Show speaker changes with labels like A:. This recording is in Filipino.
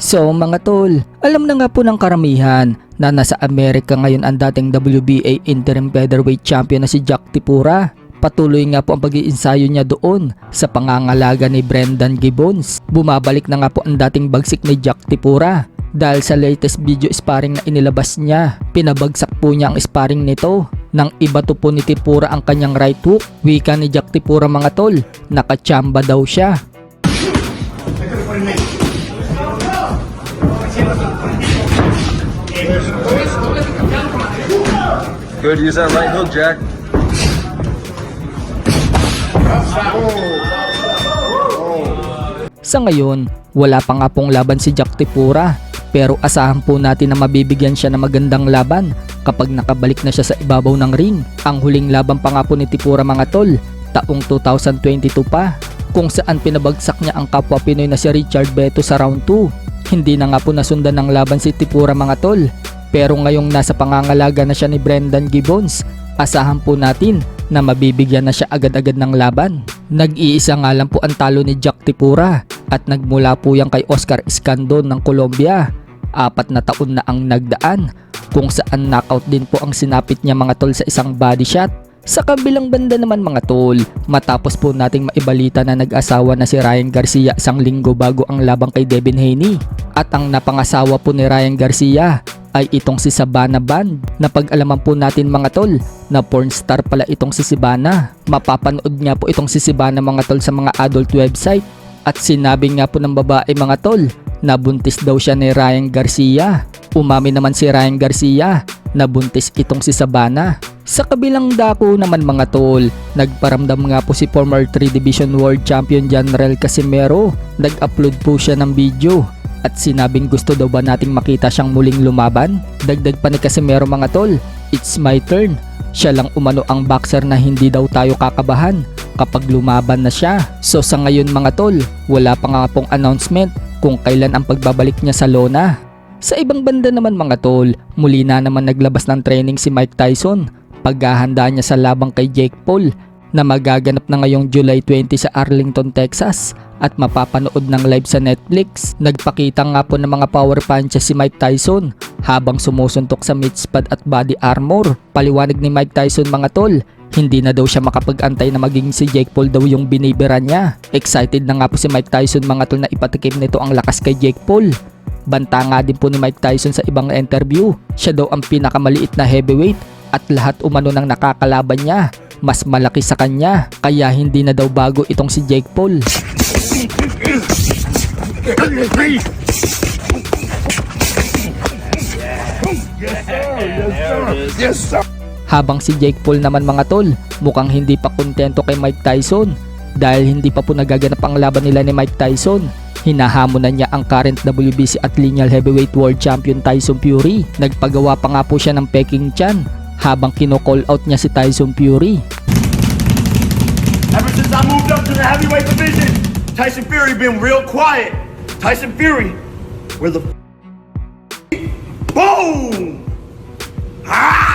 A: So mga tol, alam na nga po ng karamihan na nasa Amerika ngayon ang dating WBA Interim Featherweight Champion na si Jack Tipura. Patuloy nga po ang pag-iinsayo niya doon sa pangangalaga ni Brendan Gibbons. Bumabalik na nga po ang dating bagsik ni Jack Tipura dahil sa latest video sparring na inilabas niya. Pinabagsak po niya ang sparring nito. Nang ibato po ni Tipura ang kanyang right hook. Wika ni Jack Tipura mga tol, nakachamba daw siya.
B: Good, use that right hook, Jack.
A: Sa ngayon, wala pa nga pong laban si Jack Tipura, pero asahan po natin na mabibigyan siya ng magandang laban kapag nakabalik na siya sa ibabaw ng ring. Ang huling laban pa nga po ni Tipura mga tol, taong 2022 pa, kung saan pinabagsak niya ang kapwa Pinoy na si Richard Beto sa round 2. Hindi na nga po nasundan ng laban si Tipura mga tol, pero ngayong nasa pangangalaga na siya ni Brendan Gibbons, asahan po natin na mabibigyan na siya agad-agad ng laban. Nag-iisa nga lang po ang talo ni Jack Tipura at nagmula po yan kay Oscar Escandon ng Colombia. 4 na taon na ang nagdaan kung saan knockout din po ang sinapit niya mga tol sa isang body shot. Sa kabilang banda naman mga tol, matapos po nating maibalita na nag-asawa na si Ryan Garcia isang linggo bago ang labang kay Devin Haney. At ang napangasawa po ni Ryan Garcia ay itong si Sabana Band. Napag-alaman po natin mga tol na pornstar pala itong si Sibana. Mapapanood nga po itong si Sibana mga tol sa mga adult website. At sinabi nga po ng babae mga tol na buntis daw siya ni Ryan Garcia. Umami naman si Ryan Garcia na buntis itong si Sabana. Sa kabilang dako naman mga tol, nagparamdam nga po si former 3 Division World Champion Janrel Casimero. Nag-upload po siya ng video at sinabing gusto daw ba nating makita siyang muling lumaban. Dagdag pa ni Casimero mga tol, it's my turn. Siya lang umano ang boxer na hindi daw tayo kakabahan kapag lumaban na siya. So sa ngayon mga tol, wala pa nga pong announcement kung kailan ang pagbabalik niya sa lona. Sa ibang banda naman mga tol, muli na naman naglabas ng training si Mike Tyson. Paghahanda niya sa labang kay Jake Paul na magaganap na ngayong July 20 sa Arlington, Texas at mapapanood ng live sa Netflix. Nagpakita nga po ng mga power punches si Mike Tyson habang sumusuntok sa mitts pad at body armor. Paliwanag ni Mike Tyson mga tol, hindi na daw siya makapag-antay na maging si Jake Paul daw yung binibira niya. Excited na nga po si Mike Tyson mga tol na ipatikim nito ang lakas kay Jake Paul. Banta nga din po ni Mike Tyson sa ibang interview, siya daw ang pinakamaliit na heavyweight at lahat umano ng nakakalaban niya mas malaki sa kanya, kaya hindi na daw bago itong si Jake Paul.
B: Yes, sir.
A: Habang si Jake Paul naman mga tol, mukhang hindi pa kontento kay Mike Tyson dahil hindi pa po nagaganap ang laban nila ni Mike Tyson. Hinahamon na niya ang current WBC at lineal heavyweight world champion Tyson Fury. Nagpagawa pa nga po siya ng Peking Chan habang kino-call out niya si Tyson Fury.
C: Ever since I moved up to the heavyweight division, Tyson Fury been real quiet. Tyson Fury, where the boom! Ah!